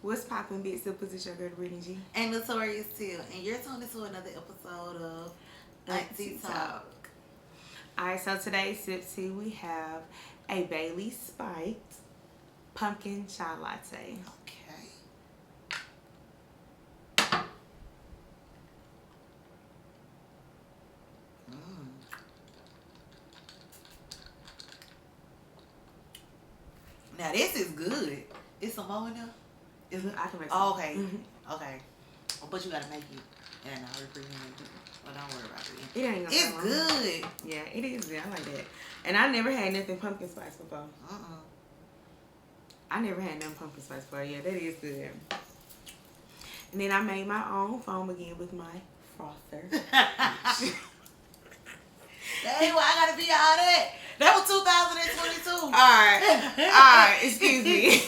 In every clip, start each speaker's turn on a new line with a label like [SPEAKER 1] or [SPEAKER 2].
[SPEAKER 1] What's poppin', big sippers? It's your girl, Brittany G.
[SPEAKER 2] And Notorious too. And you're tuning to another episode of AunTEA Talk.
[SPEAKER 1] Alright, so today's sip tea we have a Bailey Spiked Pumpkin Chai Latte.
[SPEAKER 2] Okay. Now this is good. Is some more in there? Is it?
[SPEAKER 1] I can make
[SPEAKER 2] Oh,
[SPEAKER 1] some.
[SPEAKER 2] okay. Okay. But you gotta make it. And I'll refrigerate it. Well, don't worry about it.
[SPEAKER 1] It ain't no
[SPEAKER 2] It's
[SPEAKER 1] problem.
[SPEAKER 2] good.
[SPEAKER 1] Yeah, it is good. I like that. And I never had nothing pumpkin spice before. I never had nothing pumpkin spice before. Yeah, that is good. And then I made my own foam again with my frother.
[SPEAKER 2] That ain't why I gotta be all that. That was 2022.
[SPEAKER 1] Alright, excuse me.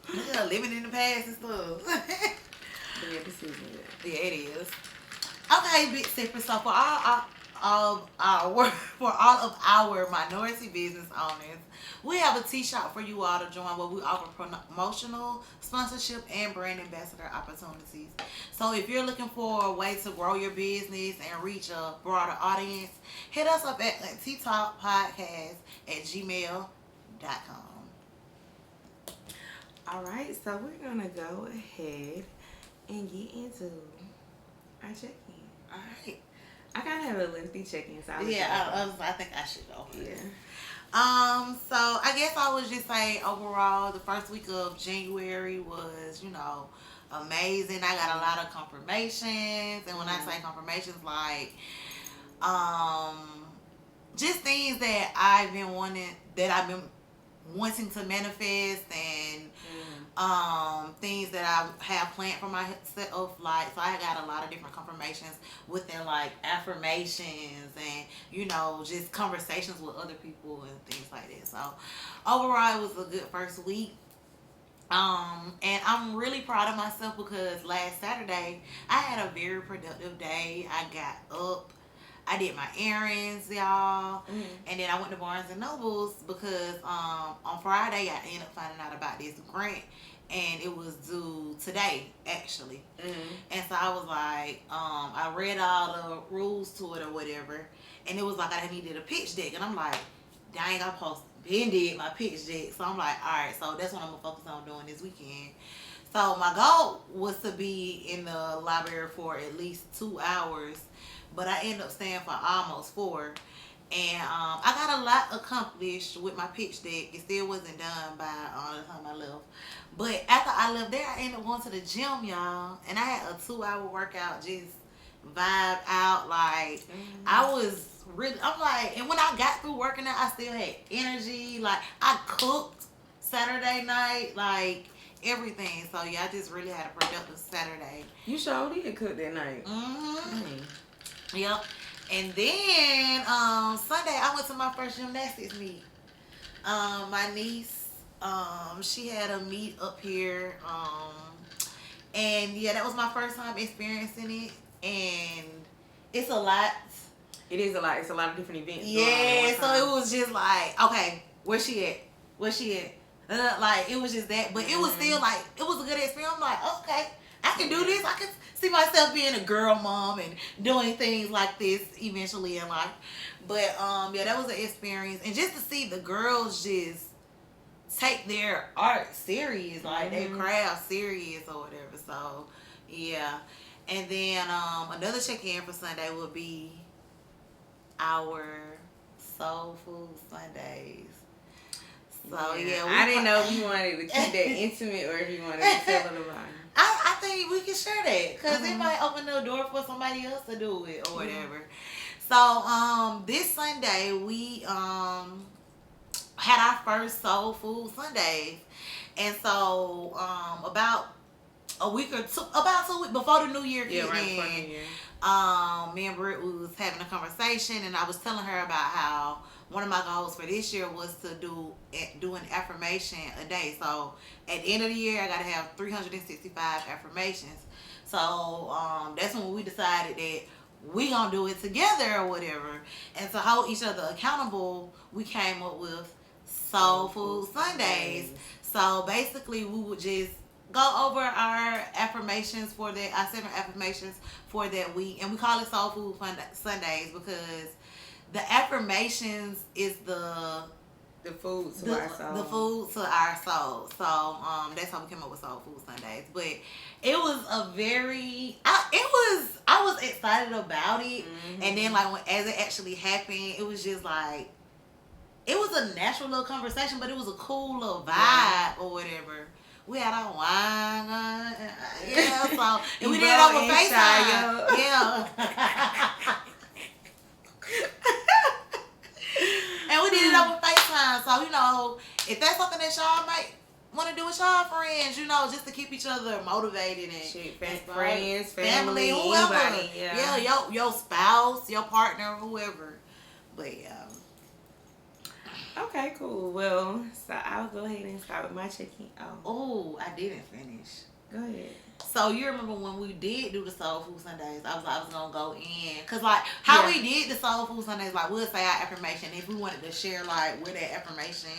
[SPEAKER 2] Yeah, living in the past and stuff.
[SPEAKER 1] Yeah, this is good.
[SPEAKER 2] Yeah, it is. Okay, big sippers. So for all of our minority business owners, we have a tea shop for you all to join where we offer promotional, sponsorship, and brand ambassador opportunities. So if you're looking for a way to grow your business and reach a broader audience, hit us up at teatalkpodcast@gmail.com.
[SPEAKER 1] Alright, so we're gonna go ahead and get into our check-in.
[SPEAKER 2] All right.
[SPEAKER 1] I kind of have a lengthy check-in, so
[SPEAKER 2] I think I should go.
[SPEAKER 1] yeah.
[SPEAKER 2] So I guess I would just say overall, the first week of January was, amazing. I got a lot of confirmations, and when I say confirmations, like, just things that I've been wanting to manifest, and things that I have planned for myself. Like, so I got a lot of different confirmations within, like, affirmations and just conversations with other people and things like that. So overall, it was a good first week. And I'm really proud of myself because last Saturday I had a very productive day. I got up, I did my errands, y'all, and then I went to Barnes and Nobles because on Friday I ended up finding out about this grant, and it was due today actually. And so I was like, I read all the rules to it or whatever, and it was like I needed a pitch deck, and I'm like, dang, I did my pitch deck. So I'm like, all right, so that's what I'm gonna focus on doing this weekend. So my goal was to be in the library for at least 2 hours, but I ended up staying for almost 4. And I got a lot accomplished with my pitch deck. It still wasn't done by the time I left. But after I left there, I ended up going to the gym, y'all. And I had a 2-hour workout, just vibe out. Like, I was really, I'm like, and when I got through working out, I still had energy. Like, I cooked Saturday night, like, everything. So, yeah, I just really had a productive Saturday.
[SPEAKER 1] You sure did cook that night.
[SPEAKER 2] Yep. And then Sunday I went to my first gymnastics meet. My niece, she had a meet up here. And yeah, that was my first time experiencing it. And it's a lot.
[SPEAKER 1] It is a lot. It's a lot of different events.
[SPEAKER 2] Yeah, so it was just like, okay, where's she at? Like, it was just that. But it was still like, it was a good experience. I'm like, okay, I can do this. I can see myself being a girl mom and doing things like this eventually in life. But yeah, that was an experience. And just to see the girls just take their art serious, like their craft serious or whatever. So yeah. And then another check-in for Sunday would be our Soul Food Sundays. So yeah,
[SPEAKER 1] I didn't know if you wanted to keep that intimate or if you wanted to tell it about it.
[SPEAKER 2] I think we can share that because it might open the door for somebody else to do it or whatever. So this Sunday we had our first Soul Food Sundays, and so about a week or two, about 2 weeks before the new year kicked in, me and Britt was having a conversation, and I was telling her about how one of my goals for this year was to do an affirmation a day. So at the end of the year, I got to have 365 affirmations. So that's when we decided that we gonna do it together or whatever. And to hold each other accountable, we came up with Soul Food Sundays. So basically, we would just go over our affirmations for our 7 affirmations for that week, and we call it Soul Food Sundays because the affirmations is the
[SPEAKER 1] food to our soul.
[SPEAKER 2] The food to our soul. So that's how we came up with Soul Food Sundays. But it was a very I was excited about it, and then like as it actually happened, it was just like it was a natural little conversation, but it was a cool little vibe or whatever. We had our wine, so and we did it over FaceTime. Yeah. And we did it over FaceTime. So, if that's something that y'all might want to do with y'all friends, just to keep each other motivated and
[SPEAKER 1] friends, family,
[SPEAKER 2] whoever.
[SPEAKER 1] anybody,
[SPEAKER 2] yeah, your spouse, your partner, whoever. But yeah.
[SPEAKER 1] Okay, cool. Well, so I'll go ahead and start with my check-in.
[SPEAKER 2] Oh, I didn't finish.
[SPEAKER 1] Go ahead.
[SPEAKER 2] So you remember when we did do the Soul Food Sundays? I was gonna go in because we did the Soul Food Sundays. Like we'll say our affirmation. If we wanted to share like where that affirmation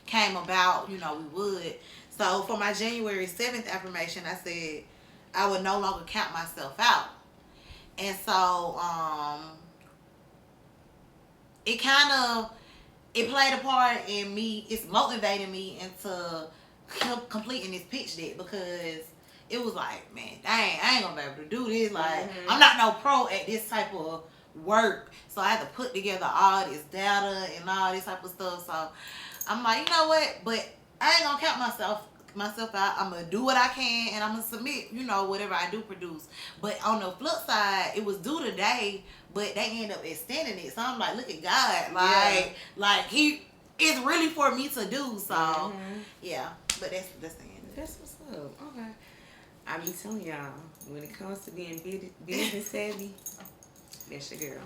[SPEAKER 2] came about, we would. So for my January 7th affirmation, I said I would no longer count myself out, and so it played a part in me. It's motivating me into completing this pitch deck because it was like, man, dang, I ain't gonna be able to do this. Like, I'm not no pro at this type of work. So I had to put together all this data and all this type of stuff. So I'm like, you know what? But I ain't gonna count myself out. I'm gonna do what I can and I'm gonna submit, whatever I do produce. But on the flip side, it was due today, but they end up extending it. So I'm like, look at God. Like he it's really for me to do. So yeah. But that's the end.
[SPEAKER 1] That's what's up. Okay. I be telling y'all, when it comes to being business savvy, that's your girl.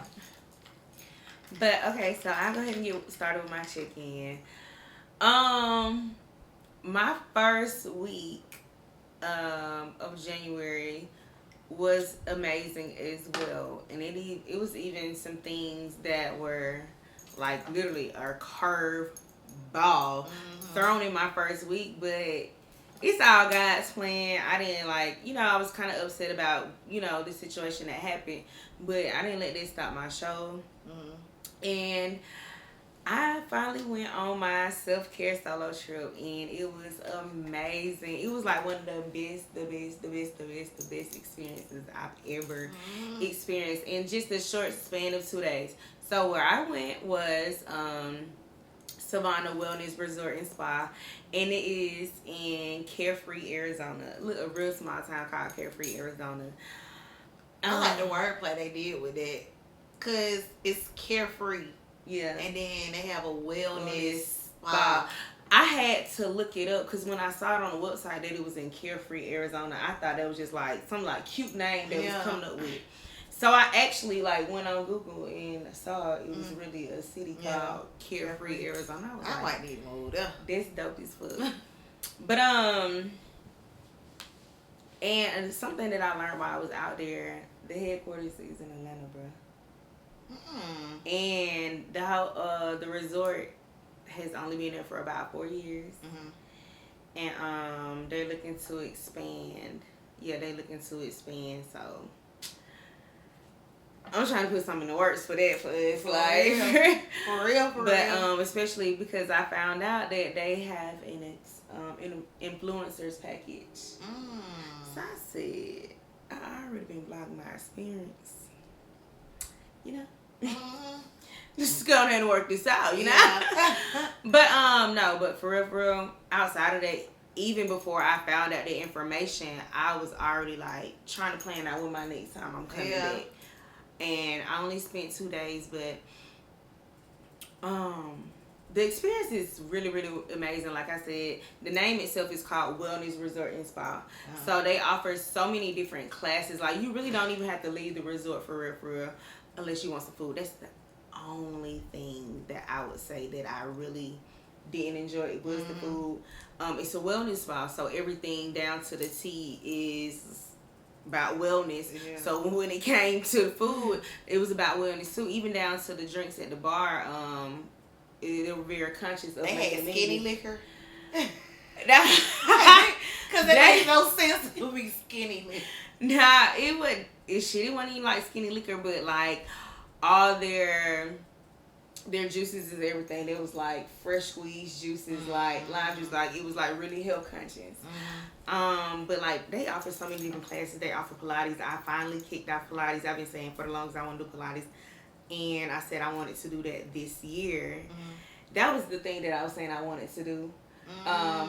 [SPEAKER 1] But okay, so I'll go ahead and get started with my check-in. My first week of January was amazing as well, and it was even some things that were like literally a curve ball thrown in my first week, but it's all God's plan. I didn't I was kind of upset about, the situation that happened, but I didn't let that stop my show. And I finally went on my self-care solo trip, and it was amazing. It was like one of the best experiences I've ever experienced in just a short span of 2 days. So where I went was Savannah Wellness Resort and Spa, and it is in Carefree, Arizona. A real small town called Carefree, Arizona.
[SPEAKER 2] I like the wordplay they did with that, cause it's carefree.
[SPEAKER 1] Yeah.
[SPEAKER 2] And then they have a wellness spa.
[SPEAKER 1] I had to look it up because when I saw it on the website that it was in Carefree, Arizona, I thought that was just like some cute name they was coming up with. So I actually went on Google and saw it was really a city called Carefree, Arizona.
[SPEAKER 2] I might need to move there.
[SPEAKER 1] That's dope as fuck. But and something that I learned while I was out there, the headquarters is in Atlanta, bro. And the resort has only been there for about 4 years. And they're looking to expand. Yeah, they're looking to expand, so I'm trying to put something in the works for that for us,
[SPEAKER 2] for real.
[SPEAKER 1] But especially because I found out that they have an influencers package. So I said, I already been blogging my experience, just go ahead and work this out, But no, but for real, outside of that, even before I found out the information, I was already trying to plan out when my next time I'm coming back. And I only spent 2 days, but the experience is really, really amazing. Like I said, the name itself is called Wellness Resort and Spa. So they offer so many different classes. You really don't even have to leave the resort for real, unless you want some food. That's the only thing that I would say that I really didn't enjoy. It was the food. It's a wellness spa, so everything down to the T is about wellness. So when it came to the food, it was about wellness too, even down to the drinks at the bar. they were very conscious of
[SPEAKER 2] They
[SPEAKER 1] making
[SPEAKER 2] had skinny
[SPEAKER 1] me.
[SPEAKER 2] liquor.
[SPEAKER 1] That,
[SPEAKER 2] Because it makes no sense to be skinny liquor.
[SPEAKER 1] nah, it wasn't even like skinny liquor, but like all their juices and everything. There was like fresh squeezed juices, like lime juice, like it was like really health conscious. But like they offer so many different classes. They offer Pilates. I finally kicked off Pilates. I've been saying for the longest I want to do Pilates, and I said I wanted to do that this year. That was the thing that I was saying I wanted to do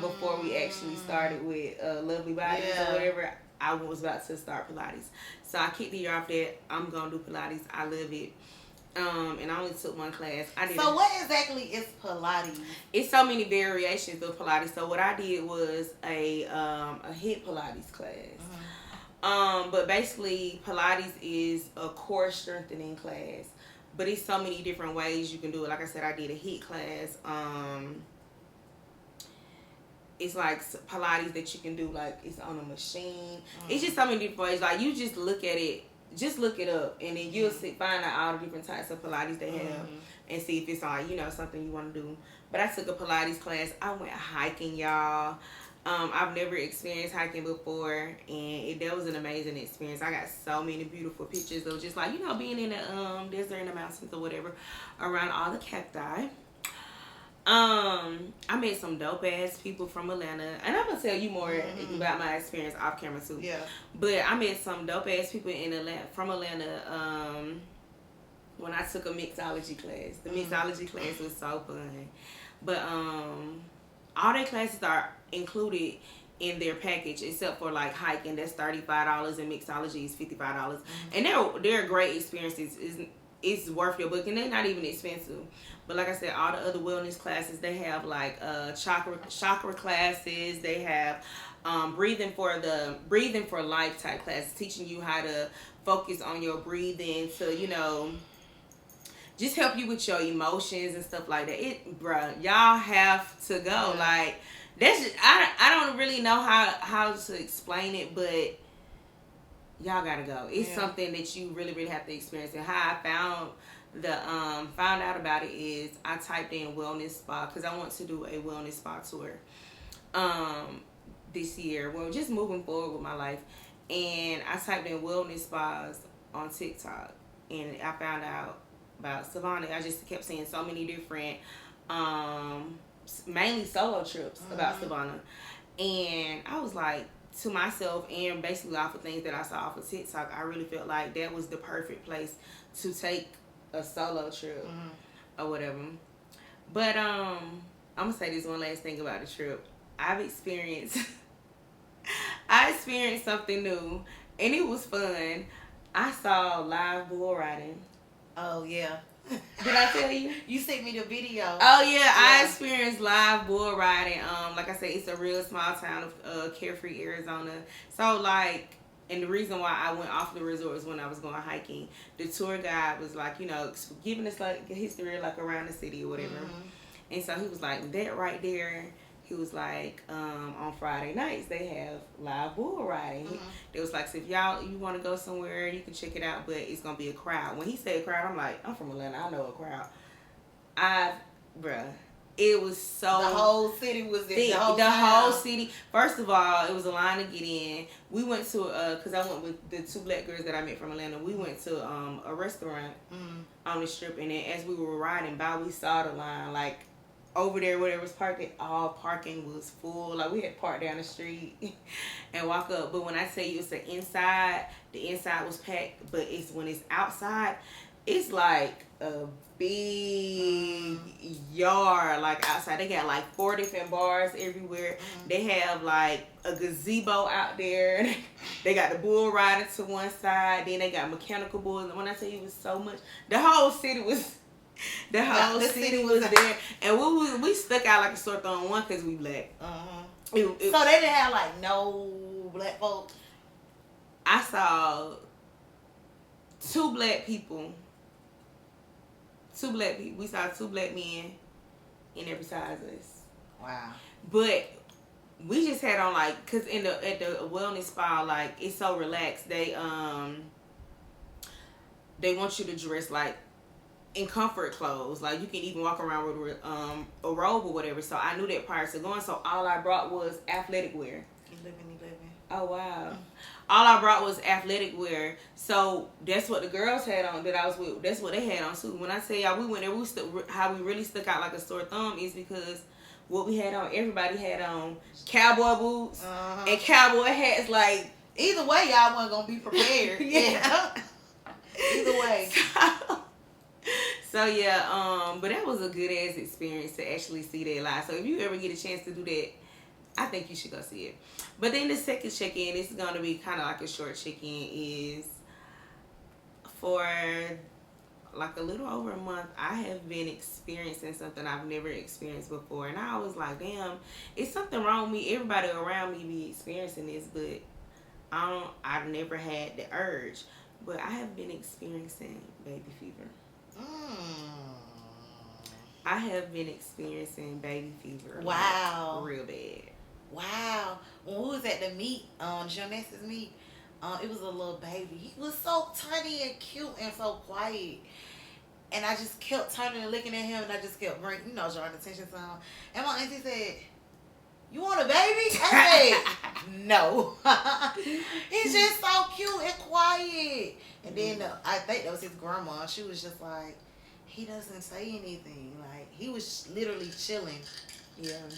[SPEAKER 1] before we actually started with Lovely Bodies or whatever. I was about to start Pilates, so I kicked the year off that I'm gonna do Pilates. I love it. And I only took one class.
[SPEAKER 2] So what exactly is Pilates?
[SPEAKER 1] It's so many variations of Pilates. So what I did was a HIIT Pilates class. But basically Pilates is a core strengthening class. But it's so many different ways you can do it. Like I said, I did a HIIT class. It's like Pilates that you can do, like it's on a machine. It's just so many different ways. Like you just look at it. Just look it up, and then you'll find out all the different types of Pilates they have, and see if it's all something you want to do. But I took a Pilates class. I went hiking, y'all. I've never experienced hiking before, and that was an amazing experience. I got so many beautiful pictures of just like being in the desert in the mountains or whatever, around all the cacti. I met some dope ass people from Atlanta, and I'm gonna tell you more about my experience off camera too.
[SPEAKER 2] Yeah.
[SPEAKER 1] But I met some dope ass people in Atlanta from Atlanta. When I took a mixology class, the mixology class was so fun. But all their classes are included in their package except for like hiking. That's $35, and mixology is $55, and they're great experiences. It's worth your book, and they're not even expensive. But like I said, all the other wellness classes, they have like chakra classes. They have breathing for life type classes, teaching you how to focus on your breathing to just help you with your emotions and stuff like that. Bruh, y'all have to go. Like that's just, I don't really know how to explain it, but y'all gotta go. It's something that you really, really have to experience. And how I found out about it is I typed in wellness spa because I want to do a wellness spa tour this year. Well, just moving forward with my life, and I typed in wellness spas on TikTok, and I found out about Savannah. I just kept seeing so many different, mainly solo trips about Savannah, and I was like, to myself, and basically off of things that I saw off of TikTok, I really felt like that was the perfect place to take a solo trip or whatever. But I'm gonna say this one last thing about the trip. I experienced something new, and it was fun. I saw live bull riding.
[SPEAKER 2] Oh yeah.
[SPEAKER 1] Did I tell you?
[SPEAKER 2] You sent me the video.
[SPEAKER 1] Oh yeah, I experienced live bull riding. Like I said, it's a real small town of Carefree, Arizona. So like, and the reason why I went off the resort was when I was going hiking. The tour guide was like, giving us like a history like around the city or whatever. And so he was like, that right there. He was like, on Friday nights they have live bull riding. It was like, so if you want to go somewhere, you can check it out, but it's gonna be a crowd. When he said crowd, I'm like, I'm from Atlanta, I know a crowd. It was so
[SPEAKER 2] the whole city was in
[SPEAKER 1] the whole city. First of all, it was a line to get in. We went to because I went with the two black girls that I met from Atlanta. We went to a restaurant on the strip, and then as we were riding by, we saw the line like over there where it was parking. All parking was full. Like we had parked down the street and walk up. But when I tell you it's the inside was packed. But when it's outside, it's like a big yard like outside. They got like 4 different bars everywhere. They have like a gazebo out there. They got the bull riding to one side. Then they got mechanical bulls. And when I tell you it was so much, the whole city was city was there. And we stuck out like a sore thumb, one because we black.
[SPEAKER 2] So they didn't have like no black folks?
[SPEAKER 1] I saw 2 black people. We saw 2 black men in every size of us.
[SPEAKER 2] Wow.
[SPEAKER 1] But we just had on like, cause at the wellness spa, like it's so relaxed. They want you to dress like in comfort clothes. Like, you can even walk around with a robe or whatever. So I knew that prior to going. So all I brought was athletic wear.
[SPEAKER 2] 11.
[SPEAKER 1] Oh, wow. All I brought was athletic wear. So that's what the girls had on that I was with. That's what they had on too. When I tell y'all we went there, how we really stuck out like a sore thumb is because what we had on, everybody had on cowboy boots and cowboy hats. Like,
[SPEAKER 2] either way, y'all wasn't gonna be prepared. Yeah. Either way.
[SPEAKER 1] So yeah, but that was a good ass experience to actually see that live. So if you ever get a chance to do that, I think you should go see it. But then the second check-in, this is going to be kind of like a short check-in, is for like a little over a month, I have been experiencing something I've never experienced before. And I was like, damn, it's something wrong with me. Everybody around me be experiencing this, but I've never had the urge. But I have been experiencing baby fever. I have been experiencing baby fever.
[SPEAKER 2] Wow.
[SPEAKER 1] Like, real bad.
[SPEAKER 2] Wow. When we was at the meet, Jonas' meet, it was a little baby. He was so tiny and cute and so quiet. And I just kept turning and looking at him, and I just kept drawing attention to him. And my auntie said, "You want a baby?" I said, "No." He's just so cute and quiet. And then I think that was his grandma. She was just like, he doesn't say anything. Like, he was literally chilling.
[SPEAKER 1] Yeah.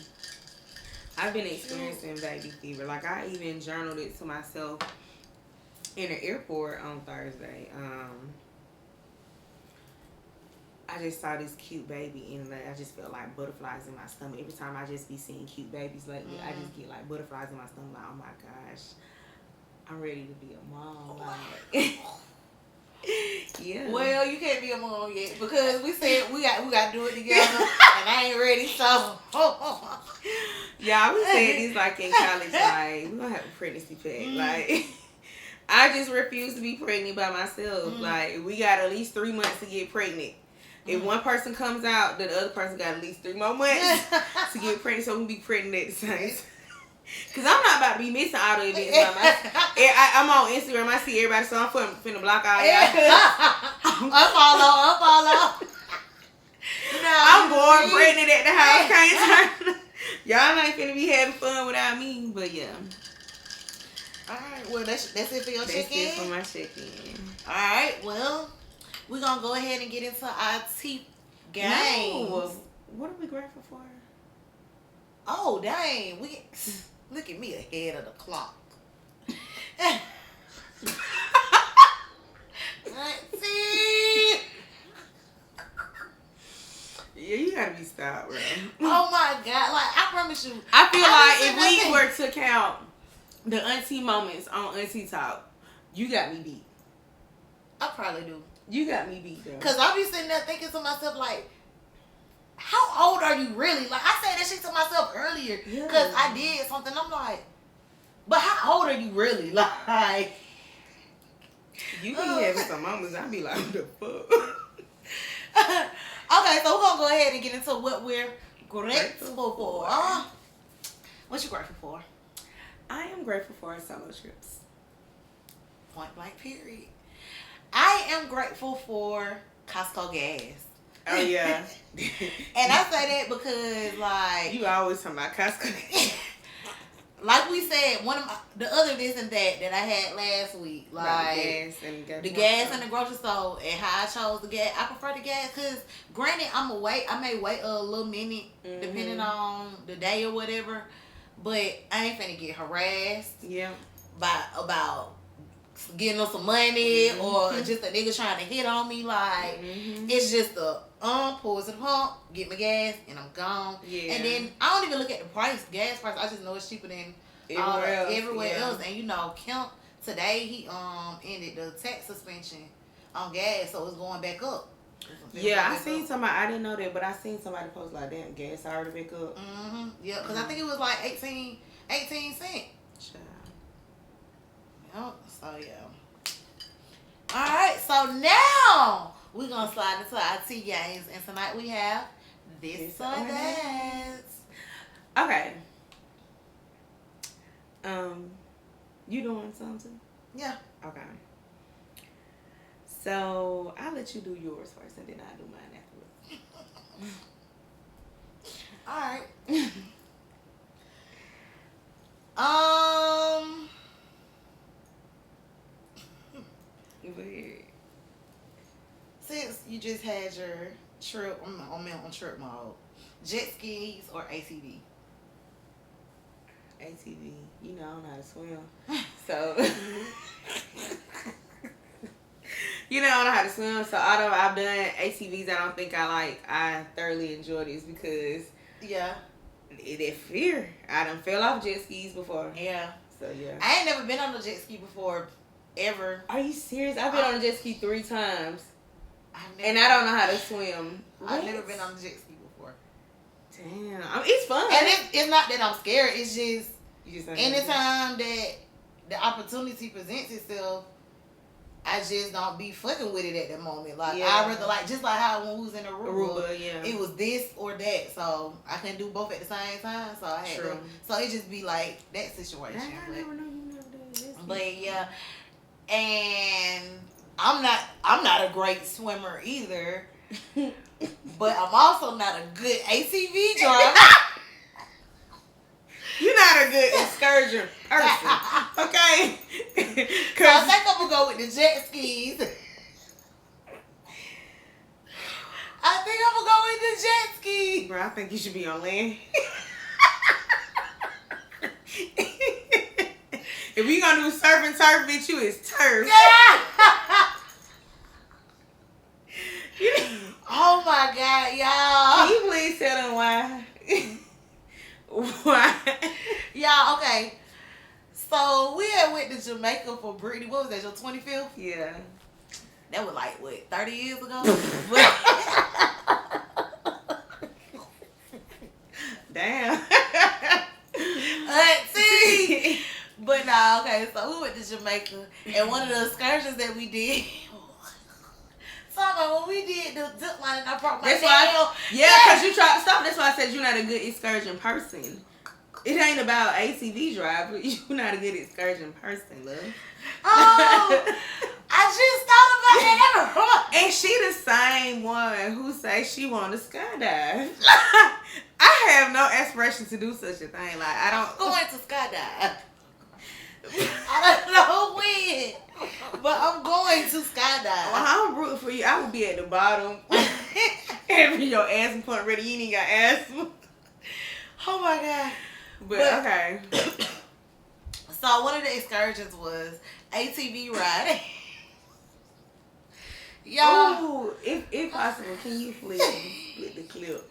[SPEAKER 1] I've been experiencing baby fever. Like, I even journaled it to myself in the airport on Thursday. I just saw this cute baby, and like, I just felt like butterflies in my stomach. Every time I just be seeing cute babies lately, I just get like butterflies in my stomach. Like, oh my gosh, I'm ready to be a mom. Like, yeah.
[SPEAKER 2] Well, you can't be a mom yet because we said we got to do it together, and I ain't ready. So,
[SPEAKER 1] yeah, we said this like in college. Like, we gonna have a pregnancy pack. Like, I just refuse to be pregnant by myself. Like, we got at least 3 months to get pregnant. If one person comes out, then the other person got at least 3 more months to get pregnant, so we can be pregnant at the same time. Because I'm not about to be missing all the events by myself. I'm on Instagram. I see everybody, so I'm finna block all y'all.
[SPEAKER 2] Unfollow. No,
[SPEAKER 1] I'm bored, pregnant at the house. Can't turn. Y'all ain't finna be having fun without me, but yeah.
[SPEAKER 2] Alright, well, that's it for your check-in?
[SPEAKER 1] That's it for my check-in.
[SPEAKER 2] Alright, well, we're going to go ahead and get into our tea games.
[SPEAKER 1] No. What are we grateful for?
[SPEAKER 2] Oh, dang. Look at me ahead of the clock. Let's see.
[SPEAKER 1] Yeah, you gotta be stopped, bro.
[SPEAKER 2] Oh my God. Like, I promise you.
[SPEAKER 1] I feel like if we were to count the auntie moments on Auntie Talk, you got me beat.
[SPEAKER 2] I probably do.
[SPEAKER 1] You got me beat, though.
[SPEAKER 2] Because I be sitting there thinking to myself, like, how old are you really? Like, I said that shit to myself earlier. Because I did something. I'm like, but how old are you really? Like,
[SPEAKER 1] you be having some moments, I be like, what the fuck?
[SPEAKER 2] Okay, so we're going to go ahead and get into what we're grateful for. What you grateful for?
[SPEAKER 1] I am grateful for solo trips.
[SPEAKER 2] Point blank, period. I am grateful for Costco gas.
[SPEAKER 1] Oh, yeah.
[SPEAKER 2] And I say that because, like...
[SPEAKER 1] You always talking about Costco.
[SPEAKER 2] Like we said, the other this and that I had last week, like the gas in the grocery store, and how I chose the gas. I prefer the gas because, granted, I may wait a little minute depending on the day or whatever, but I ain't finna get harassed.
[SPEAKER 1] Yeah.
[SPEAKER 2] About getting us some money or just a nigga trying to hit on me. Like it's just pull to the pump, get my gas, and I'm gone. Yeah. And then I don't even look at the gas price. I just know it's cheaper than everywhere else. And you know, Kemp today he ended the tax suspension on gas, so it's going back up.
[SPEAKER 1] Yeah, I seen somebody. I didn't know that, but I seen somebody post like, "Damn, gas already back up."
[SPEAKER 2] Yeah, because I think it was like 18 cents. Yep. So yeah. All right. So now we're gonna slide into our tea games, and tonight we have this or that.
[SPEAKER 1] Okay. You doing something?
[SPEAKER 2] Yeah.
[SPEAKER 1] Okay. So I'll let you do yours first, and then I'll do mine afterwards.
[SPEAKER 2] All right.
[SPEAKER 1] Weird.
[SPEAKER 2] Since you just had your trip, I'm on trip mode. Jet skis or ATV?
[SPEAKER 1] ATV. You know I don't know how to swim, so you know I don't know how to swim. So although I've done ATVs, I don't think I thoroughly enjoy this because
[SPEAKER 2] Yeah.
[SPEAKER 1] that fear. I done fell off jet skis before.
[SPEAKER 2] Yeah.
[SPEAKER 1] So yeah.
[SPEAKER 2] I ain't never been on a jet ski before, ever.
[SPEAKER 1] Are you serious? I've been on a jet ski 3 times,
[SPEAKER 2] Never,
[SPEAKER 1] and I don't know how to swim.
[SPEAKER 2] I've never been on a jet ski before.
[SPEAKER 1] Damn, it's fun.
[SPEAKER 2] And it's not that I'm scared. It's just
[SPEAKER 1] You just don't
[SPEAKER 2] anytime that the opportunity presents itself, I just don't be fucking with it at the moment. Like
[SPEAKER 1] Yeah.
[SPEAKER 2] I rather just like how when we was in
[SPEAKER 1] Aruba, yeah.
[SPEAKER 2] it was this or that. So I couldn't do both at the same time. So I had
[SPEAKER 1] True.
[SPEAKER 2] to. So it just be like that situation.
[SPEAKER 1] I never knew you never did this.
[SPEAKER 2] But yeah, and I'm not a great swimmer either. But I'm also not a good ATV driver.
[SPEAKER 1] You're not a good excursion person, okay?
[SPEAKER 2] So I think I'm gonna go with the jet skis. I think I'm gonna go with the jet skis.
[SPEAKER 1] Bro, I think you should be on land. If we gonna do surf and turf, bitch, you is turf.
[SPEAKER 2] Oh my God,
[SPEAKER 1] Can
[SPEAKER 2] y'all.
[SPEAKER 1] you please tell them why? Why?
[SPEAKER 2] Y'all, okay. So we had went to Jamaica for Brittany. What was that, your 25th?
[SPEAKER 1] Yeah.
[SPEAKER 2] That was like, what, 30 years ago?
[SPEAKER 1] Damn.
[SPEAKER 2] See? But nah, okay, so we went to Jamaica, and one of the excursions that we did, so when we did the zip line, and I brought my
[SPEAKER 1] That's
[SPEAKER 2] nail.
[SPEAKER 1] why, because you tried to stop. That's why I said you're not a good excursion person. It ain't about ATV drive. You're not a good excursion person, love.
[SPEAKER 2] Oh, I just thought about that.
[SPEAKER 1] And she the same one who say she want to skydive. I have no aspiration to do such a thing. Like I don't.
[SPEAKER 2] Going to skydive. I don't know when, but I'm going to skydive.
[SPEAKER 1] Well, I'm rooting for you. I would be at the bottom. Having your asthma point ready. You ain't got asthma.
[SPEAKER 2] Oh my God.
[SPEAKER 1] But okay.
[SPEAKER 2] So one of the excursions was ATV riding. Y'all.
[SPEAKER 1] Ooh, if possible, can you please split the clip?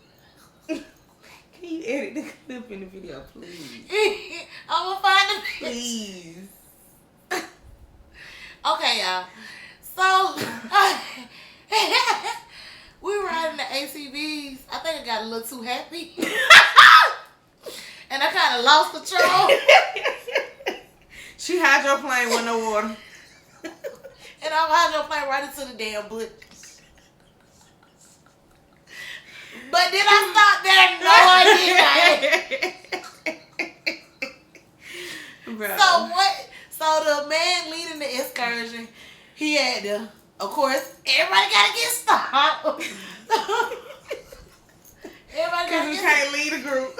[SPEAKER 1] Can you edit the clip in the video, please?
[SPEAKER 2] I'm gonna find the picture.
[SPEAKER 1] Please.
[SPEAKER 2] Okay, y'all. So we were riding the ATVs. I think I got a little too happy. And I kind of lost control.
[SPEAKER 1] She hydroplaned with no water.
[SPEAKER 2] And I'm hydroplaned right into the damn bush. But then I stopped there. No, I didn't.
[SPEAKER 1] Bro.
[SPEAKER 2] So what? So the man leading the excursion, he had to, of course, everybody gotta get stopped. Everybody
[SPEAKER 1] Because
[SPEAKER 2] gotta
[SPEAKER 1] we
[SPEAKER 2] get
[SPEAKER 1] can't lead a group.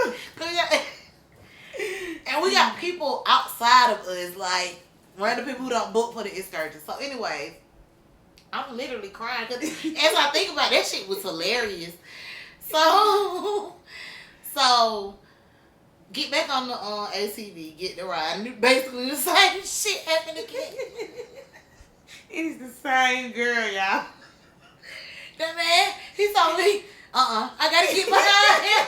[SPEAKER 2] And we got people outside of us, like random people who don't book for the excursion. So anyways, I'm literally crying because as I think about it, that shit was hilarious. So get back on the ATV, get the ride. And basically the same shit happened again.
[SPEAKER 1] It's the same girl, y'all.
[SPEAKER 2] That man, he told me, I gotta get behind him.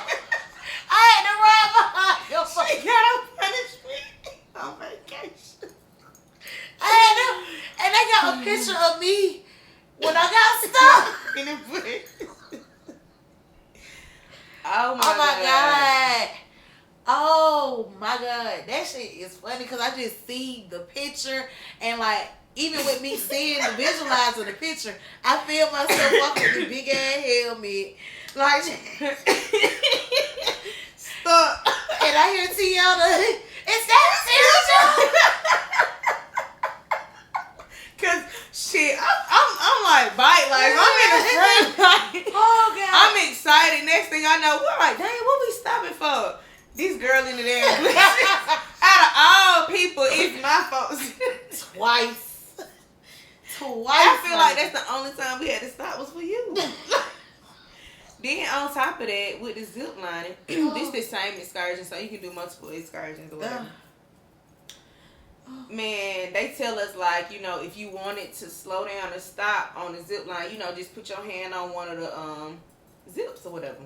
[SPEAKER 2] I had to ride behind him.
[SPEAKER 1] She got a punishment on vacation.
[SPEAKER 2] I had to, and they got a picture of me when I got stuck.
[SPEAKER 1] In the bush. Oh
[SPEAKER 2] Oh my God. Oh my God. That shit is funny because I just see the picture and like even with me seeing the visualizing the picture, I feel myself walking with the big ass helmet. Like
[SPEAKER 1] Stop.
[SPEAKER 2] and I hear Tiana, is that serious?
[SPEAKER 1] Cause shit, I'm next thing I know, we're like, dang, what we stopping for? This girl in the damn out of all people, it's my folks.
[SPEAKER 2] Twice.
[SPEAKER 1] I feel like that's the only time we had to stop was for you. Then on top of that, with the zip lining, this the same excursion, so you can do multiple excursions or whatever. Man, they tell us like, you know, if you wanted to slow down or stop on the zip line, you know, just put your hand on one of the zips or whatever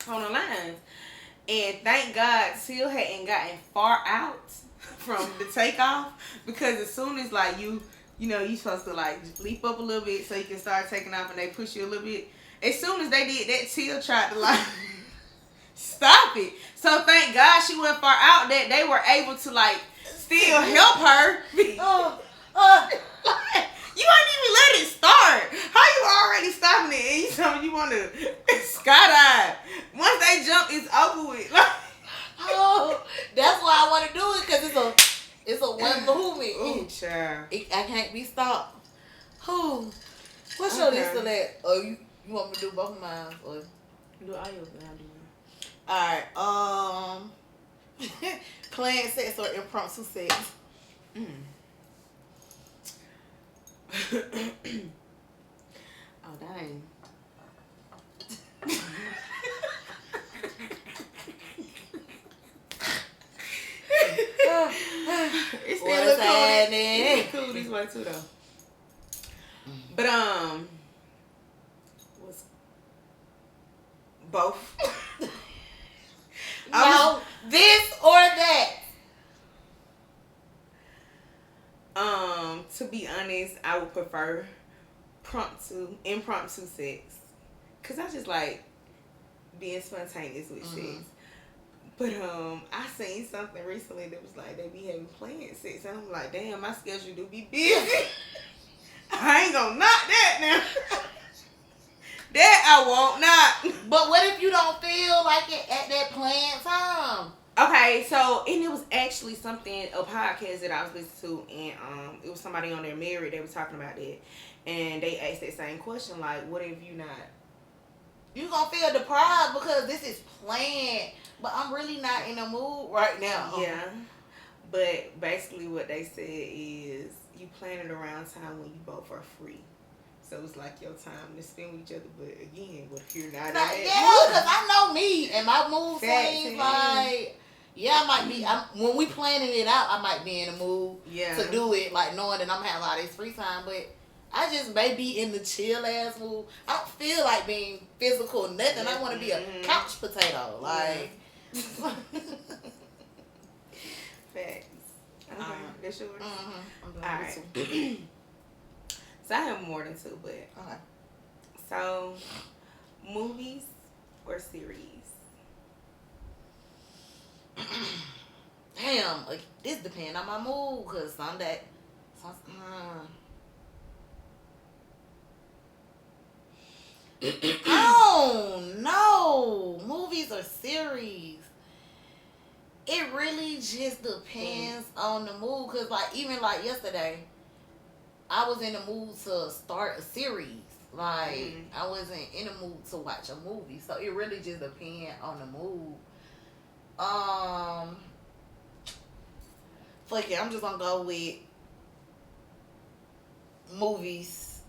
[SPEAKER 1] on the lines. And thank God, Till hadn't gotten far out from the takeoff, because as soon as like you know, you supposed to like leap up a little bit so you can start taking off, and they push you a little bit. As soon as they did that, Till tried to like stop it. So thank God she went far out that they were able to like still help her. You ain't even let it start. How you already stopping it and you tell me you want to skydive? Once they jump, it's over with.
[SPEAKER 2] That's why I want to do it, because it's a one movement.
[SPEAKER 1] Ooh, child.
[SPEAKER 2] I can't be stopped. What's your list of that? Oh, you want me to do both of mine? Or?
[SPEAKER 1] Do all yours and
[SPEAKER 2] Alright, planned sex or impromptu sex?
[SPEAKER 1] Oh, dang. It's still
[SPEAKER 2] What's happening?
[SPEAKER 1] It's cool this way too though. But what's both?
[SPEAKER 2] No, this or that.
[SPEAKER 1] To be honest, I would prefer impromptu sex, cause I just like being spontaneous with sex. But I seen something recently that was like they be having planned sex, and I'm like, damn, my schedule do be busy. I ain't gonna knock that now. That I won't knock.
[SPEAKER 2] But what if you don't feel like it at that planned time?
[SPEAKER 1] Okay, so, and it was actually something, a podcast that I was listening to, and it was somebody on there married, they were talking about that, and they asked that same question, like, what if you not?
[SPEAKER 2] You gonna feel deprived because this is planned, but I'm really not in the mood right now.
[SPEAKER 1] Yeah, but basically what they said is, you plan it around time when you both are free. So it's like your time to spend with each other, but again, what if you're not in that mood?
[SPEAKER 2] Because I know me, and my mood swings, like... Yeah, I might be. When we planning it out, I might be in the mood to do it, like knowing that I'm having a lot of this free time. But I just may be in the chill ass mood. I don't feel like being physical, nothing. I want to be a couch potato, like.
[SPEAKER 1] Facts. Okay, that's yours.
[SPEAKER 2] I'm doing
[SPEAKER 1] all right. So I have more than two, but
[SPEAKER 2] okay.
[SPEAKER 1] So, movies or series?
[SPEAKER 2] Damn, like, this depends on my mood, because I don't know. Movies or series? It really just depends on the mood, because like even like yesterday, I was in the mood to start a series. Like I wasn't in the mood to watch a movie, so it really just depends on the mood. Fuck it, I'm just gonna go with movies,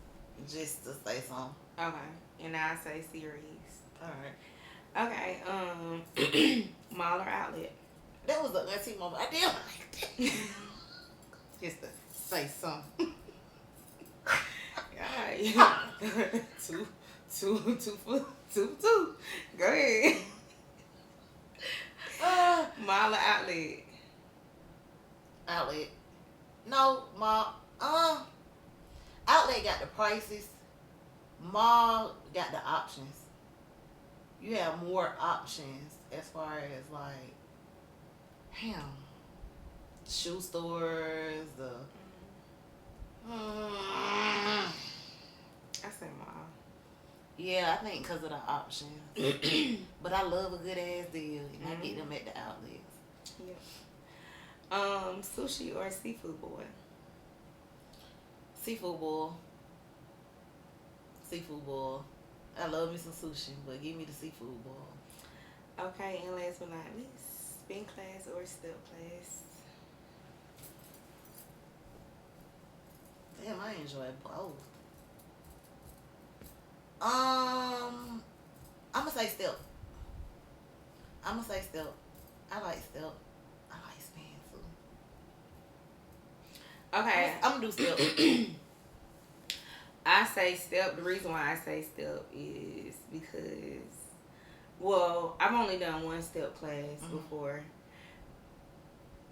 [SPEAKER 2] just to say something.
[SPEAKER 1] Okay, and I say series.
[SPEAKER 2] All right.
[SPEAKER 1] Okay, mall or outlet?
[SPEAKER 2] That was an auntie moment. I did like that. Just to say something.
[SPEAKER 1] Yeah. two. Go ahead. Mall or outlet?
[SPEAKER 2] Outlet. No, mall. Outlet got the prices. Mall got the options. You have more options as far as like, damn, shoe stores.
[SPEAKER 1] I say mall.
[SPEAKER 2] Yeah, I think because of the options. But I love a good ass deal, and I get them at the outlets.
[SPEAKER 1] Yep. Sushi or seafood boil?
[SPEAKER 2] Seafood boil. Seafood boil. I I love me some sushi, but give me the seafood bowl.
[SPEAKER 1] Okay, and last but not least, spin class or step class?
[SPEAKER 2] Damn, I enjoy both. I'm gonna say step. I'm gonna say step. I like step. I like spin too.
[SPEAKER 1] Okay.
[SPEAKER 2] I'm gonna do step.
[SPEAKER 1] I say step. The reason why I say step is because, well, I've only done one step class before.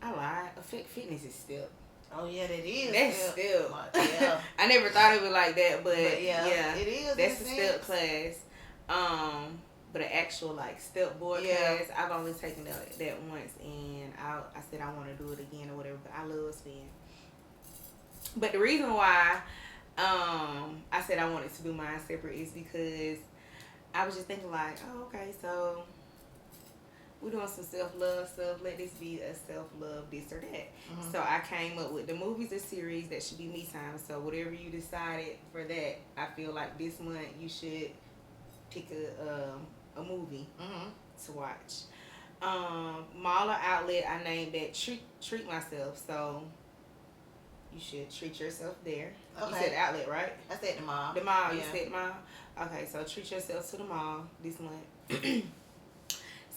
[SPEAKER 1] I lied. Effect Fitness is step.
[SPEAKER 2] Oh yeah, that is.
[SPEAKER 1] That's step.
[SPEAKER 2] Yeah.
[SPEAKER 1] I never thought of it like that, but yeah,
[SPEAKER 2] it is.
[SPEAKER 1] That's the step class. But an actual like step board class, I've only taken that once, and I said I want to do it again or whatever. But I love spin. But the reason why I said I wanted to do mine separate is because I was just thinking like, oh, okay, so we're doing some self-love stuff. Let this be a self-love this or that. So I came up with the movies or series that should be me time. So whatever you decided for that, I feel like this month you should pick a movie to watch. Mall or outlet, I named that treat myself. So you should treat yourself there. Okay. You said outlet, right?
[SPEAKER 2] I said the mall.
[SPEAKER 1] The mall. You said mall. Okay, so treat yourself to the mall this month.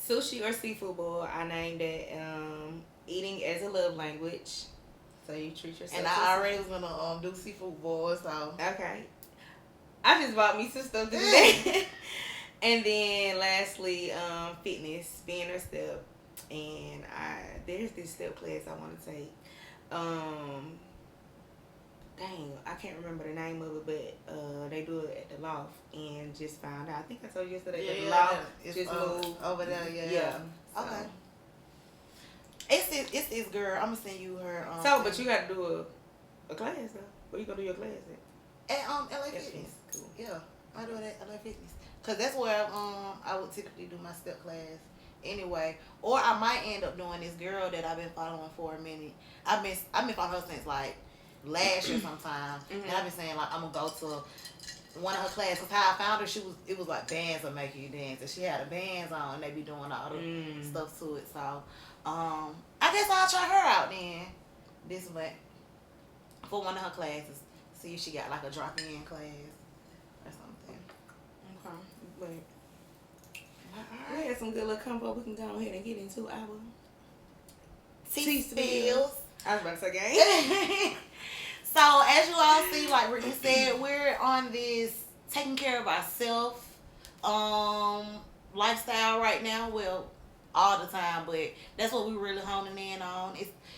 [SPEAKER 1] Sushi or seafood bowl, I named it eating as a love language. So you treat yourself.
[SPEAKER 2] And I already was gonna do seafood bowl, so
[SPEAKER 1] okay. I just bought me some stuff to do that. And then lastly, fitness, spin or step. And there's this step class I want to take. Dang, I can't remember the name of it, but they do it at the loft, and just found out. I think I told you yesterday that the loft just moved
[SPEAKER 2] over there. Yeah.
[SPEAKER 1] So.
[SPEAKER 2] Okay. It's this girl. I'm gonna send you her.
[SPEAKER 1] But you got to do a class though. Where you gonna do your class
[SPEAKER 2] at? At LA Fitness.
[SPEAKER 1] Cool.
[SPEAKER 2] Yeah, I do it at LA Fitness. Cause that's where I would typically do my step class anyway. Or I might end up doing this girl that I've been following for a minute. I've been following her since like last year sometime, and I've been saying like I'm gonna go to one of her classes. How I found her, it was like bands that make you dance, and she had the bands on, and they be doing all the stuff to it. So, I guess I'll try her out then this month for one of her classes. See if she got like a drop-in class or something.
[SPEAKER 1] Okay, but we had some good little combo. We can go ahead and get into our tea spills. I was about to say game.
[SPEAKER 2] So as you all see, like Brittany said, we're on this taking care of ourselves lifestyle right now. Well, all the time, but that's what we're really honing in on.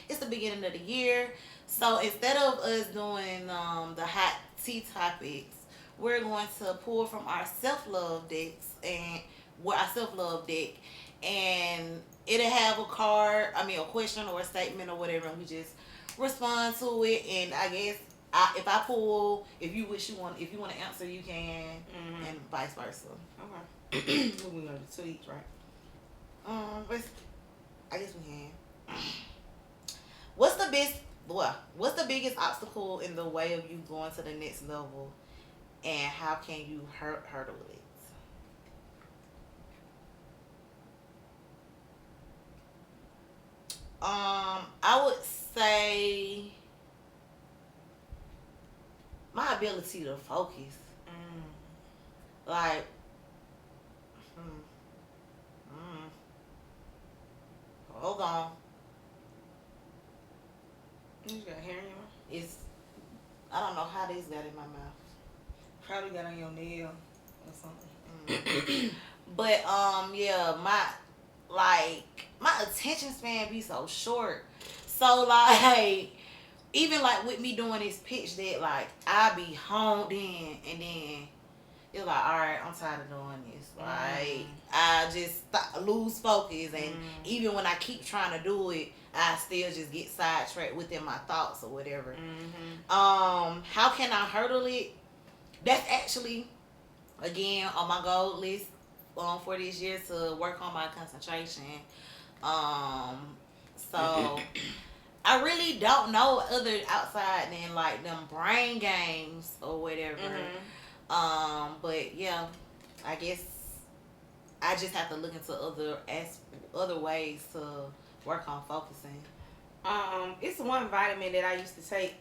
[SPEAKER 2] It's the beginning of the year, so instead of us doing the hot tea topics, we're going to pull from our self-love decks and our self-love deck, and it'll have a question or a statement or whatever, and we just respond to it. And I guess if I pull, if you want to answer, you can, and vice versa.
[SPEAKER 1] Okay. We're gonna do 2 each, right?
[SPEAKER 2] I guess we can. What's the biggest obstacle in the way of you going to the next level, and how can you hurdle it? I would say my ability to focus. Like, hold on.
[SPEAKER 1] You got hair in your mouth?
[SPEAKER 2] I don't know how this got in my mouth.
[SPEAKER 1] Probably got on your nail or something.
[SPEAKER 2] But yeah, my attention span be so short. So like, even like with me doing this pitch deck, like I be honed in, and then it's like, all right, I'm tired of doing this. Like I just lose focus, and even when I keep trying to do it, I still just get sidetracked within my thoughts or whatever. How can I hurdle it? That's actually, again, on my goal list for this year, to work on my concentration. So I really don't know other outside than like them brain games or whatever. But yeah, I guess I just have to look into other ways to work on focusing.
[SPEAKER 1] It's one vitamin that I used to take,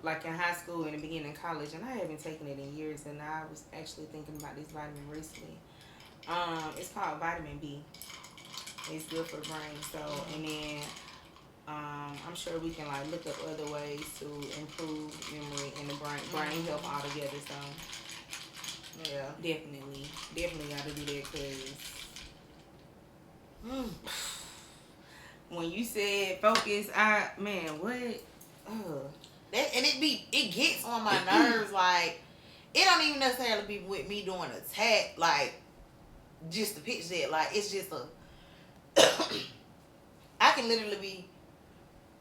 [SPEAKER 1] like in high school and the beginning of college, and I haven't taken it in years. And I was actually thinking about this vitamin recently. It's called vitamin B. It's good for the brain. So, and then I'm sure we can like look up other ways to improve memory and the brain health altogether. So, yeah, definitely got to do that because when you said focus, what?
[SPEAKER 2] It gets on my nerves. Like, it don't even necessarily be with me doing a tag. Like, just to pitch that. Like, it's just I can literally be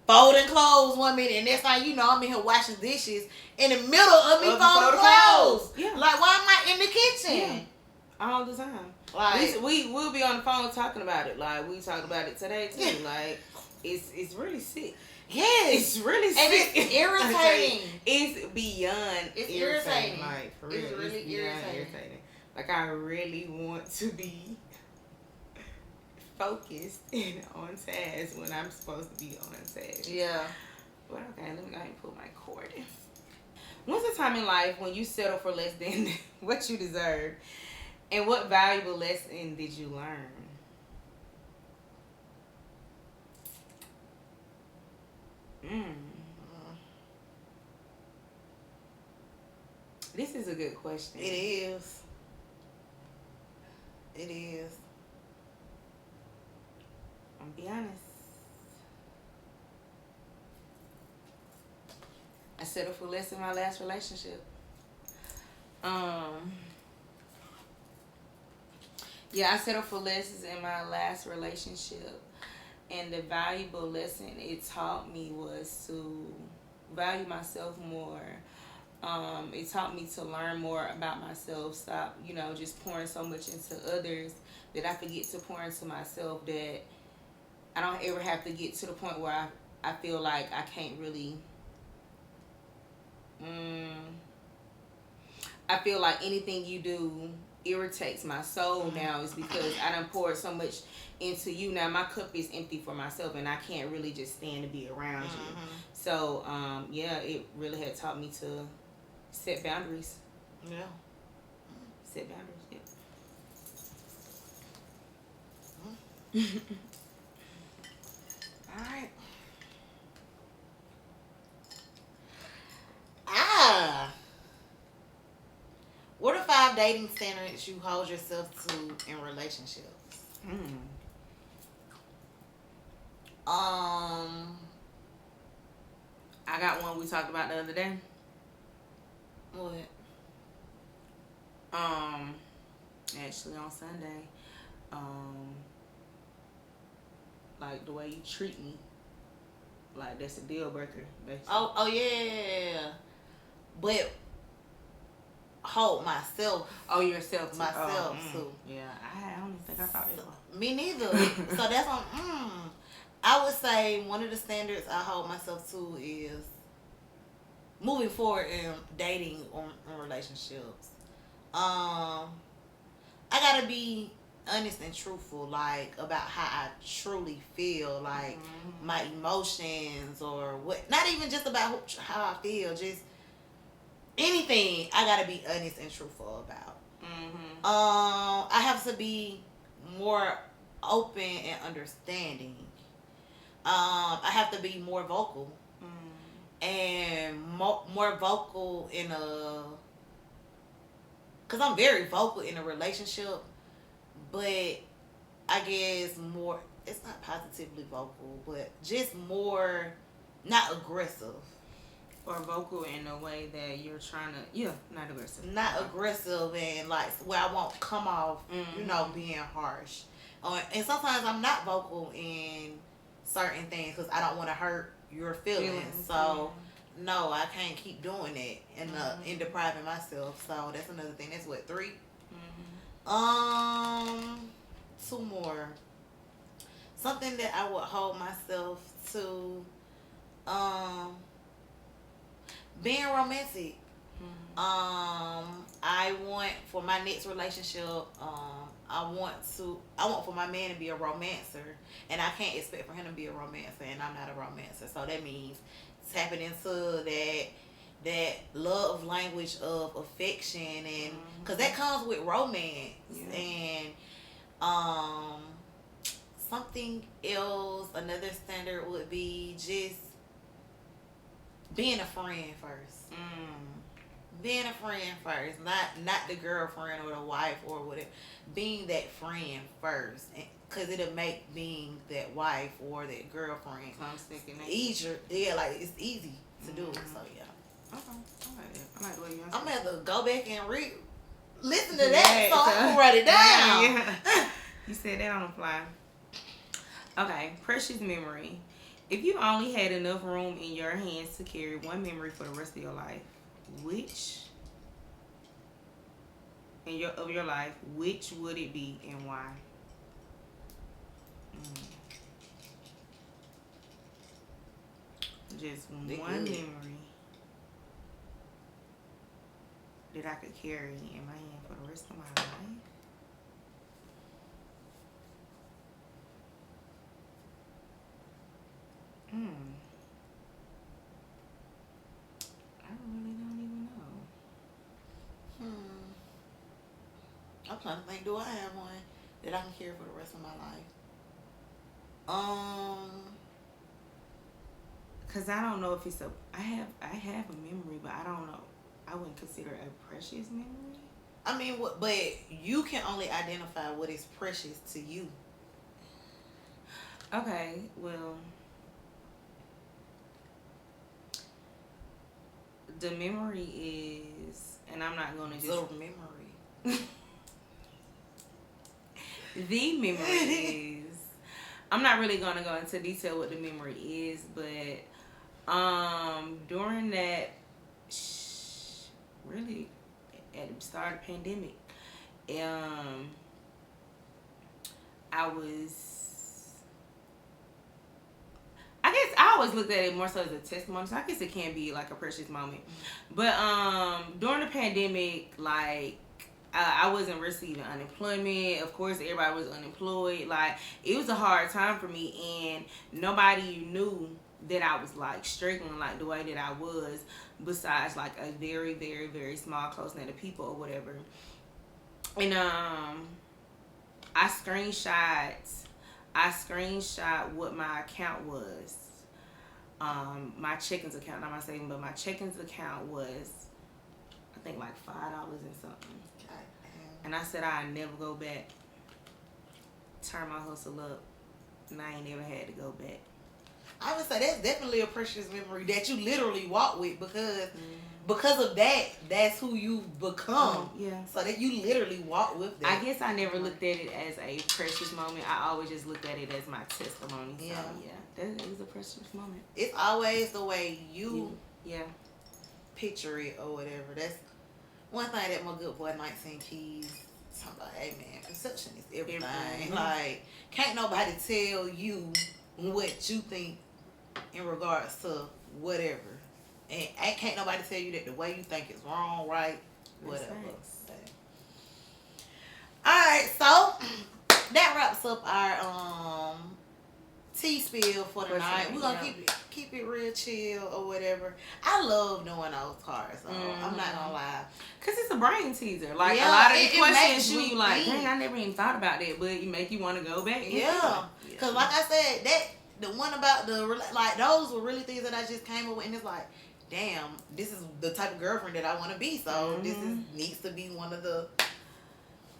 [SPEAKER 2] folding clothes one minute, and next thing you know, I'm in here washing dishes in the middle of me folding clothes. Yeah. Like, why am I in the kitchen?
[SPEAKER 1] Yeah. All the time.
[SPEAKER 2] Like,
[SPEAKER 1] we'll be on the phone talking about it. Like, we talked about it today too. Yeah. Like, it's really sick.
[SPEAKER 2] Yes.
[SPEAKER 1] It's really sick.
[SPEAKER 2] And it's irritating.
[SPEAKER 1] It's beyond
[SPEAKER 2] irritating.
[SPEAKER 1] Like, for real.
[SPEAKER 2] It's really irritating.
[SPEAKER 1] Like, I really want to be focused and on task when I'm supposed to be on task.
[SPEAKER 2] Yeah.
[SPEAKER 1] But okay, let me go ahead and put my cord in. When's the time in life when you settle for less than what you deserve? And what valuable lesson did you learn? This is a good question.
[SPEAKER 2] It is. It is.
[SPEAKER 1] I'm gonna be honest. I settled for less in my last relationship. Yeah, I settled for less in my last relationship. And the valuable lesson it taught me was to value myself more. It taught me to learn more about myself. Stop, just pouring so much into others that I forget to pour into myself, that I don't ever have to get to the point where I feel like I can't really... I feel like anything you do irritates my soul now is because I done poured so much into you. Now my cup is empty for myself and I can't really just stand to be around you. So, it really had taught me to set boundaries.
[SPEAKER 2] Yeah.
[SPEAKER 1] Set boundaries, yeah.
[SPEAKER 2] All right. What are 5 dating standards you hold yourself to in relationships?
[SPEAKER 1] I got one we talked about the other day.
[SPEAKER 2] What?
[SPEAKER 1] Actually on Sunday. Like the way you treat me. Like that's a deal breaker, basically.
[SPEAKER 2] Oh yeah. But hold myself.
[SPEAKER 1] Oh, yourself too.
[SPEAKER 2] Myself too.
[SPEAKER 1] Yeah, I don't even think I thought that one.
[SPEAKER 2] Me neither. So that's on. I would say one of the standards I hold myself to is moving forward in dating or in relationships. I gotta be honest and truthful, like about how I truly feel, like my emotions or what. Not even just about how I feel, just anything. I gotta be honest and truthful about. I have to be more open and understanding. I have to be more vocal and more vocal in a. Cause I'm very vocal in a relationship, but I guess more. It's not positively vocal, but just more, not aggressive.
[SPEAKER 1] Or vocal in a way that you're trying to, not aggressive.
[SPEAKER 2] Not aggressive and like where I won't come off, being harsh. And sometimes I'm not vocal in certain things because I don't want to hurt your feelings. So no, I can't keep doing it and depriving myself. So that's another thing. That's what, 3? 2 more. Something that I would hold myself to. Being romantic. I want for my next relationship, I want for my man to be a romancer, and I can't expect for him to be a romancer, and I'm not a romancer. So that means tapping into that love language of affection, and because that comes with romance, and something else. Another standard would be just being a friend first. Being a friend first, not the girlfriend or the wife or whatever. Being that friend first, because it'll make being that wife or that girlfriend easier. Yeah, like it's easy to do. So yeah.
[SPEAKER 1] Okay, I like the way you answer.
[SPEAKER 2] I'm gonna have to go back and listen to that so I can write it down.
[SPEAKER 1] Yeah. You said that on the fly. Okay, precious memory. If you only had enough room in your hands to carry one memory for the rest of your life, which of your life, which would it be and why? Just one memory that I could carry in my hand for the rest of my life. I really don't even know.
[SPEAKER 2] I'm trying to think. Do I have one that I can carry for the rest of my life?
[SPEAKER 1] Cause I don't know if it's I have a memory, but I don't know. I wouldn't consider it a precious memory.
[SPEAKER 2] I mean, but you can only identify what is precious to you.
[SPEAKER 1] Okay, well, the memory is, and I'm not gonna just
[SPEAKER 2] the memory.
[SPEAKER 1] The memory is. I'm not really gonna go into detail what the memory is, but during that, really at the start of the pandemic, I guess I always looked at it more so as a testimony, so I guess it can be like a precious moment. But during the pandemic, like I wasn't receiving unemployment. Of course, everybody was unemployed. Like, it was a hard time for me, and nobody knew that I was like struggling like the way that I was, besides like a very, very, very small close knit of people or whatever. And I screenshot what my account was. My checkings account, not my savings, but my checkings account was, I think, like $5 and something. And I said I'd never go back. Turn my hustle up, and I ain't never had to go back.
[SPEAKER 2] I would say that's definitely a precious memory that you literally walk with, because of that, that's who you become.
[SPEAKER 1] Yeah.
[SPEAKER 2] So that you literally walk with that.
[SPEAKER 1] I guess I never looked at it as a precious moment. I always just looked at it as my testimony. So, that is a precious moment.
[SPEAKER 2] It's always the way you picture it or whatever. That's one thing that my good boy 19 Keys talking about. Hey man, perception is everything. Like, can't nobody tell you what you think in regards to whatever. And can't nobody tell you that the way you think is wrong, right, whatever. Alright, so that wraps up our tea spill for the night. We're gonna keep it real chill or whatever. I love doing those cards, so I'm not gonna lie.
[SPEAKER 1] Cause it's a brain teaser. Like, a lot of the questions when you like, dang, I never even thought about that, but you make you want to go back.
[SPEAKER 2] Cause like I said, the one about like those were really things that I just came up with, and it's like, damn, this is the type of girlfriend that I want to be. So this needs to be one of the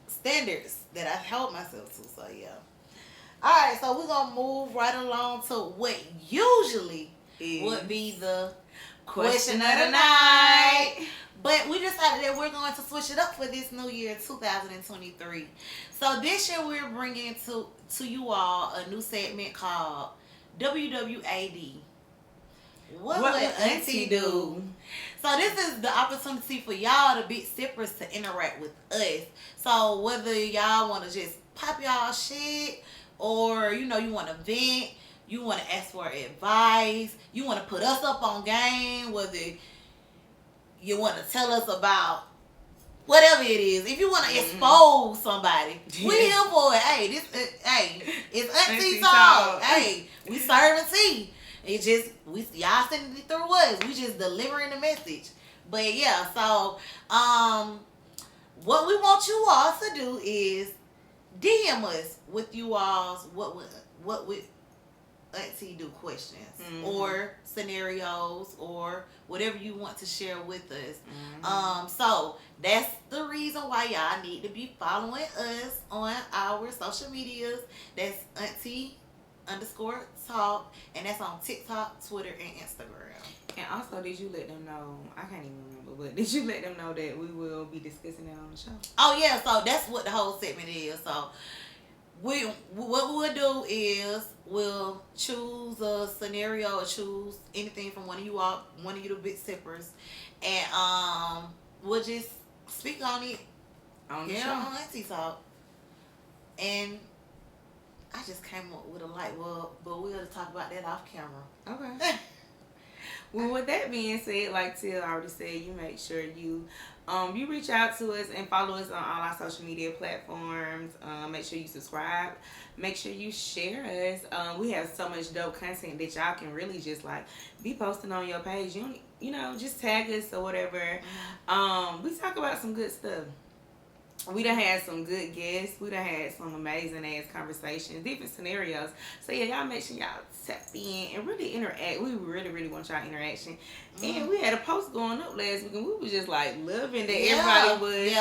[SPEAKER 2] standards that I held myself to. So yeah. All right, so we're gonna move right along to what usually would be the question of the night. But we decided that we're going to switch it up for this new year, 2023. So this year we're bringing to you all a new segment called W.W.A.D. What would Auntie do? So this is the opportunity for y'all, the big sippers, to interact with us. So whether y'all want to just pop y'all shit, or you want to vent, you want to ask for advice, you want to put us up on game, whether you want to tell us about whatever it is. If you want to expose somebody, we here for it. Hey, it's Auntie Talk. Hey, we serving tea. It just y'all sending it through us. We just delivering the message. But yeah, so what we want you all to do is DM us with you all's what would Auntie do questions or scenarios or whatever you want to share with us. So that's the reason why y'all need to be following us on our social medias. That's Auntie_Talk, and that's on TikTok, Twitter, and Instagram.
[SPEAKER 1] And also, did you let them know? I can't even remember, but did you let them know that we will be discussing that on the show?
[SPEAKER 2] Oh yeah, so that's what the whole segment is. So what we'll do is we'll choose a scenario or choose anything from one of you the big sippers, and we'll just speak on it
[SPEAKER 1] on the show.
[SPEAKER 2] On Auntie Talk. And I just came up with a light bulb, but we'll talk about that off camera.
[SPEAKER 1] Okay. Well, with that being said, like Tia already said, you make sure you reach out to us and follow us on all our social media platforms. Make sure you subscribe. Make sure you share us. We have so much dope content that y'all can really just like be posting on your page. You know, just tag us or whatever. We talk about some good stuff. We done had some good guests. We done had some amazing ass conversations, different scenarios. So yeah, y'all make sure y'all tap in and really interact. We really, really want y'all interaction. And we had a post going up last week, and we was just like loving that everybody was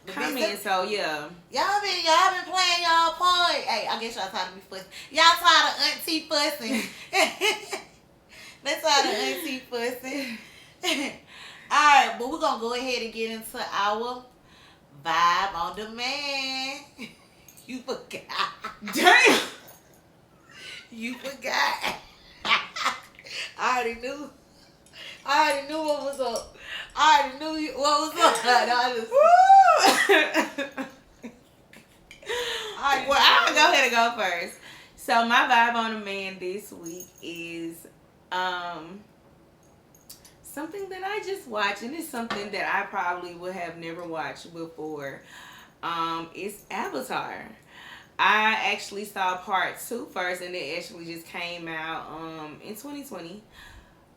[SPEAKER 1] commenting. So yeah,
[SPEAKER 2] y'all been playing y'all part. Hey, I guess y'all tired of me fussing. Y'all tired of Auntie fussing. Let's tired of Auntie fussing. All right, but we're gonna go ahead and get into our Vibe on Demand. You forgot.
[SPEAKER 1] Damn.
[SPEAKER 2] You forgot. I already knew what was up. I already knew what was up.
[SPEAKER 1] Well, I'm going to go ahead and go first. So my Vibe on Demand this week is something that I just watched, and it's something that I probably would have never watched before. It's Avatar. I actually saw part 2 first, and it actually just came out in 2020.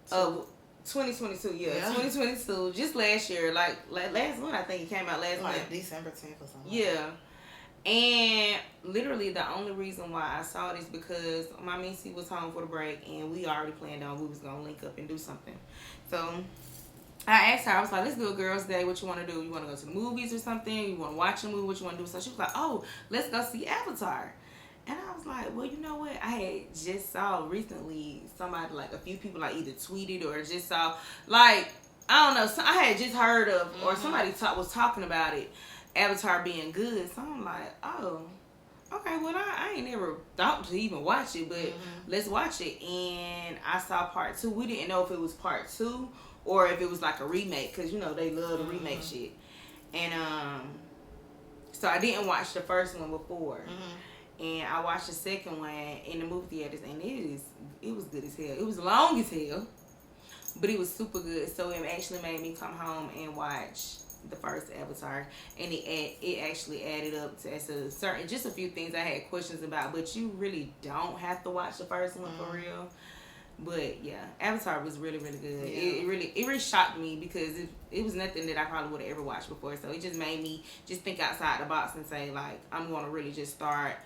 [SPEAKER 1] 2022, yeah. 2022, just last year, like last month. I think it came out last month.
[SPEAKER 2] December 10th or something.
[SPEAKER 1] Yeah. And literally the only reason why I saw this because my Missy was home for the break, and we already planned on we was going to link up and do something. So I asked her, I was like, let's do a girls' day. What you want to do? You want to go to the movies or something? You want to watch a movie? What you want to do? So she was like, oh, let's go see Avatar. And I was like, well, you know what? I had just saw recently somebody, like a few people, like either tweeted or just saw, like, I don't know. So I had just heard of, or somebody was talking about it, Avatar being good. So I'm like, oh, okay. Well, I ain't never thought to even watch it, but let's watch it. And I saw part 2. We didn't know if it was part 2 or if it was like a remake, because, you know, they love the remake shit. And so I didn't watch the first one before. And I watched the second one in the movie theaters, and it was good as hell. It was long as hell, but it was super good. So it actually made me come home and watch the first Avatar, and it actually added up to just a few things I had questions about. But you really don't have to watch the first one for real. But yeah, Avatar was really, really good. Yeah. It really shocked me because it was nothing that I probably would have ever watched before. So it just made me just think outside the box and say, like, I'm going to really just start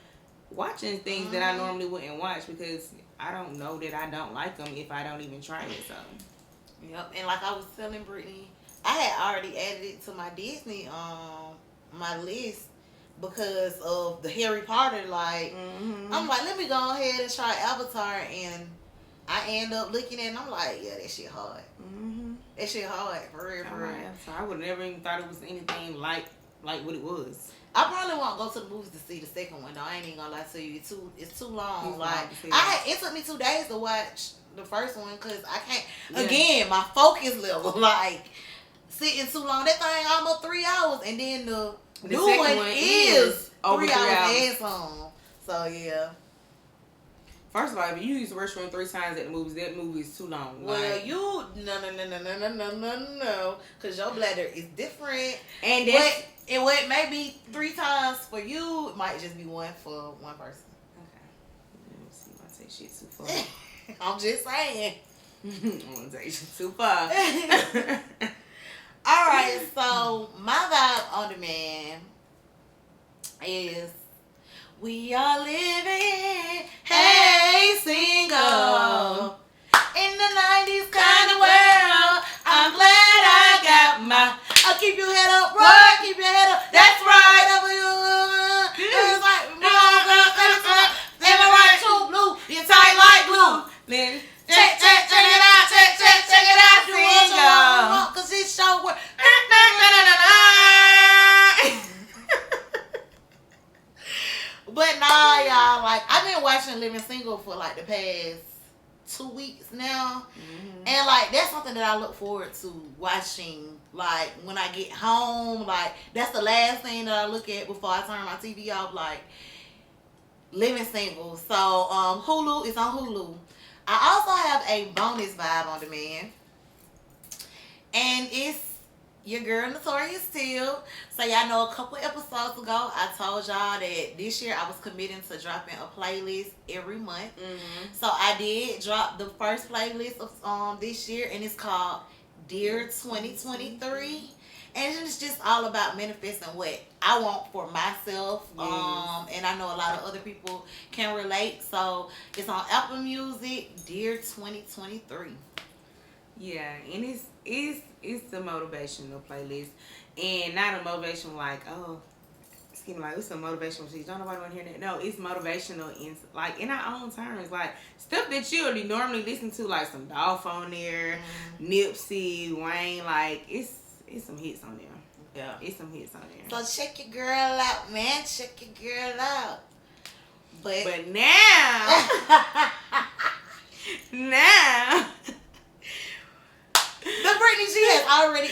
[SPEAKER 1] watching things that I normally wouldn't watch, because I don't know that I don't like them if I don't even try it. So
[SPEAKER 2] yep. And like I was telling Brittany, I had already added it to my Disney my list because of the Harry Potter. Like I'm like, let me go ahead and try Avatar, and I end up looking at it and I'm like, yeah, that shit hard. That shit hard for real, for real.
[SPEAKER 1] So I would have never even thought it was anything like what it was.
[SPEAKER 2] I probably won't go to the movies to see the second one though. I ain't even gonna lie to you. It's too long. It took me 2 days to watch the first one because I can't. Yeah. Again, my focus level, like sitting too long. That thing almost 3 hours, and then the new one is 3 hours and some. So yeah.
[SPEAKER 1] First of all, if you use the restroom 3 times at the movies, that movie is too long.
[SPEAKER 2] Well,
[SPEAKER 1] like,
[SPEAKER 2] no, because your bladder is different.
[SPEAKER 1] and that's
[SPEAKER 2] And what may be 3 times for you, it might just be one for one person.
[SPEAKER 1] okay. Let me see. I take shit too far.
[SPEAKER 2] I'm just saying.
[SPEAKER 1] I want to take shit too far.
[SPEAKER 2] All right, so my vibe on demand is we are living, hey, single, in the 90s kind of world. I'm glad I got my. I'll keep your head up, bro. Keep your head up. That's right. It's like, am I right? Too blue. You're tight like glue.
[SPEAKER 1] Then
[SPEAKER 2] Check it out. Check it out. Do what you want, cause it's show work. But nah, y'all, like, I've been watching Living Single for like the past 2 weeks now.
[SPEAKER 1] Mm-hmm.
[SPEAKER 2] And like, that's something that I look forward to watching, like, when I get home. Like, that's the last thing that I look at before I turn my TV off, like, Living Single. So Hulu is on Hulu. I also have a bonus vibe on demand, and it's your girl Notorious Till. So y'all know a couple episodes ago I told y'all that this year I was committing to dropping a playlist every month.
[SPEAKER 1] Mm-hmm.
[SPEAKER 2] So I did drop the first playlist of this year, and it's called Dear 2023. And it's just all about manifesting what I want for myself.
[SPEAKER 1] Yes.
[SPEAKER 2] And I know a lot of other people can relate. So it's on Apple Music, Dear 2023.
[SPEAKER 1] Yeah, and it's a motivational playlist, and not a motivational like, oh, excuse me, like it's a motivational shit. Don't nobody want to hear that. No, it's motivational in like in our own terms, like stuff that you would normally listen to, like some Dolph on there, Nipsey, Wayne, like it's some hits on there.
[SPEAKER 2] Yeah.
[SPEAKER 1] It's some hits on there.
[SPEAKER 2] So check your girl out, man. Check your girl out.
[SPEAKER 1] But now, now,
[SPEAKER 2] the Brittany G has already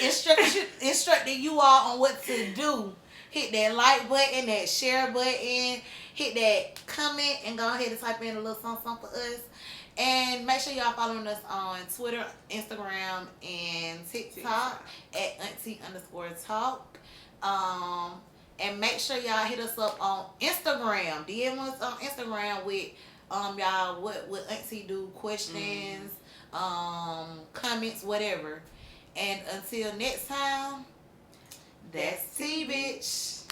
[SPEAKER 2] instructed you all on what to do. Hit that like button, that share button, hit that comment, and go ahead and type in a little something for us. And make sure y'all following us on Twitter, Instagram, and TikTok at @auntie_talk. And make sure y'all hit us up on Instagram. DM us on Instagram with y'all what Auntie do, questions, comments, whatever. And until next time, that's T, bitch.